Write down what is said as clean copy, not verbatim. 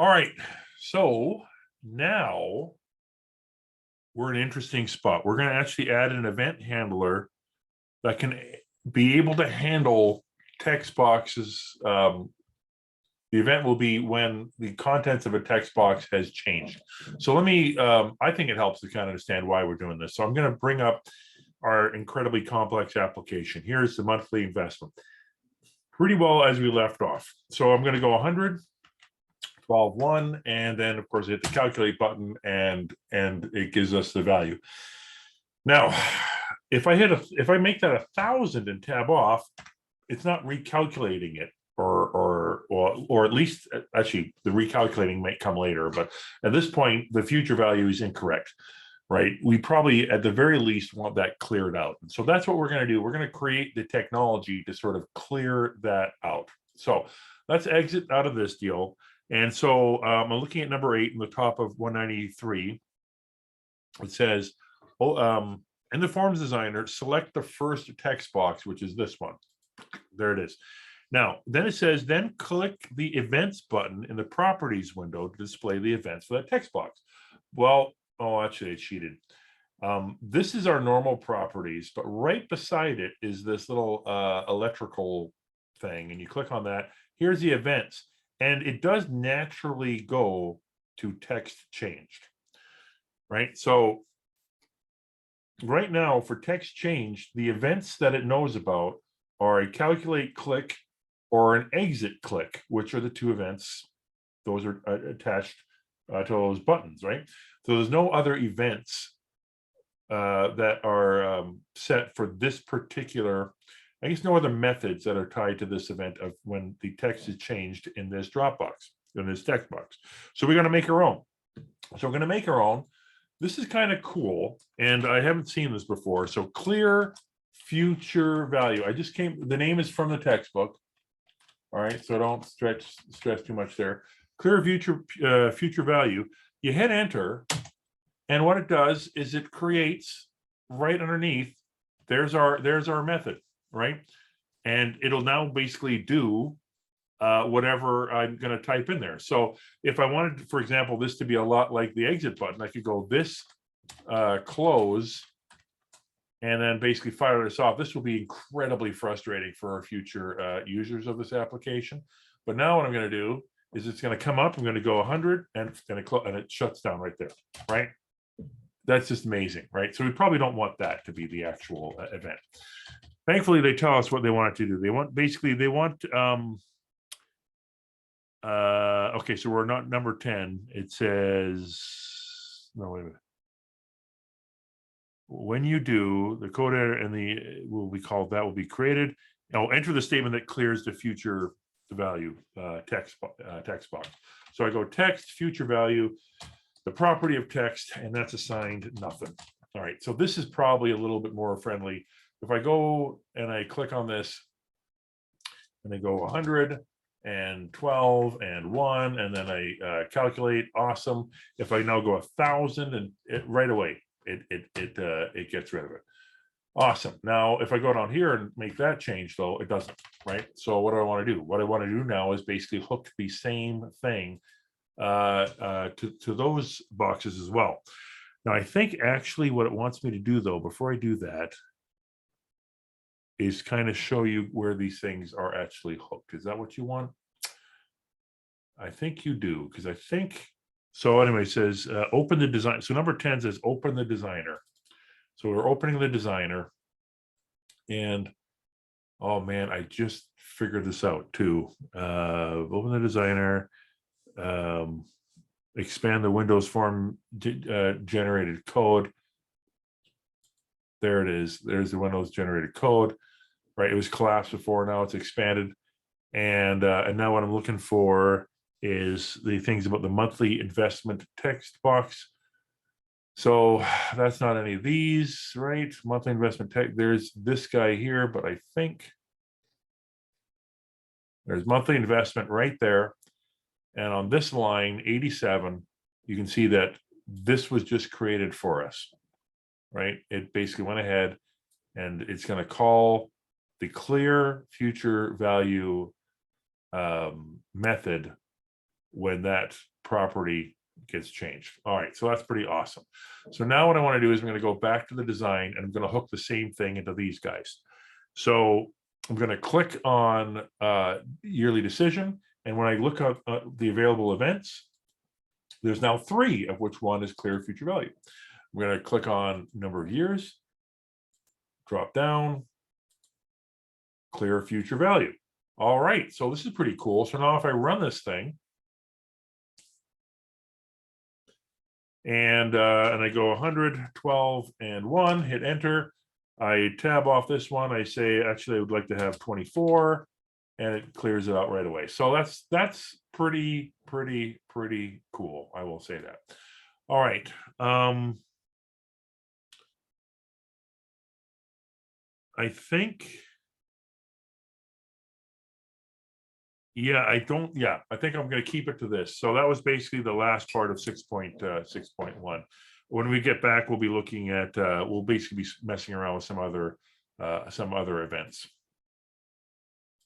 All right, so now we're in an interesting spot. We're going to actually add an event handler that can be able to handle text boxes. The event will be when the contents of a text box has changed. So let me, I think it helps to kind of understand why we're doing this. So I'm going to bring up our incredibly complex application. Here's the monthly investment. Pretty well as we left off. So I'm going to go 100, 12, 1, and then of course hit the calculate button and it gives us the value. Now, if I make that 1,000 and tab off, it's not recalculating it, or at least actually the recalculating might come later. But at this point, the future value is incorrect, right? We probably at the very least want that cleared out. So that's what we're going to do. We're going to create the technology to sort of clear that out. So let's exit out of this deal. And so I'm looking at number 8 in the top of 193. It says, in the Forms Designer, select the first text box, which is this one. There it is. Now, then it says, then click the Events button in the Properties window to display the events for that text box. Well, actually, it cheated. This is our normal properties, but right beside it is this little electrical thing, and you click on that. Here's the events, and it does naturally go to text changed, right? So right now for text changed, the events that it knows about are a calculate click or an exit click, which are the two events. Those are attached to those buttons, right? So there's no other events that are set for this particular, I guess no other methods that are tied to this event of when the text is changed in this Dropbox, in this text box. So we're going to make our own. So we're going to make our own. This is kind of cool, and I haven't seen this before. So clear future value. The name is from the textbook. All right, so don't stress too much there. Clear future value. You hit enter, and what it does is it creates right underneath. There's our method, right? And it'll now basically do whatever I'm going to type in there. So if I wanted, for example, this to be a lot like the exit button, I could go this close and then basically fire this off. This will be incredibly frustrating for our future users of this application. But now what I'm going to do is it's going to come up. I'm going to go 100 and it's going to close, and it shuts down right there, right? That's just amazing, right? So we probably don't want that to be the actual event. Thankfully, they tell us what they want it to do. They want okay, so we're not number 10. It says, no, wait a minute. When you do, the code editor and the will be called, that will be created. Now enter the statement that clears the future value text box. So I go text future value, the property of text, and that's assigned nothing. All right, so this is probably a little bit more friendly. If I go and I click on this and I go 100 and 12 and 1, and then I calculate, awesome. If I now go 1,000 and right away, it gets rid of it. Awesome. Now, if I go down here and make that change, though, it doesn't, right? So what do I want to do? What I want to do now is basically hook the same thing to those boxes as well. Now, I think actually what it wants me to do, though, before I do that, is kind of show you where these things are actually hooked. Is that what you want? I think you do, because I think, so anyway, it says open the design. So number 10 says open the designer. So we're opening the designer, and oh man, I just figured this out too. Open the designer, expand the Windows form generated code. There it is. There's the Windows generated code, right? It was collapsed before, now it's expanded. And now what I'm looking for is the things about the monthly investment text box. So that's not any of these, right? Monthly investment text, there's this guy here, but I think there's monthly investment right there. And on this line, 87, you can see that this was just created for us, right? It basically went ahead and it's going to call the clear future value method when that property gets changed. All right, so that's pretty awesome. So now what I want to do is I'm going to go back to the design and I'm going to hook the same thing into these guys. So I'm going to click on yearly decision. And when I look at the available events, there's now 3, of which one is clear future value. I'm going to click on number of years, drop down, clear future value. All right, so this is pretty cool. So now if I run this thing, and I go 100, 12, and 1, hit enter. I tab off this one. I say, actually, I would like to have 24, and it clears it out right away. So that's pretty cool. I will say that. All right. I think, yeah, I think I'm going to keep it to this. So that was basically the last part of 6.1. When we get back, we'll be looking at, we'll basically be messing around with some other events.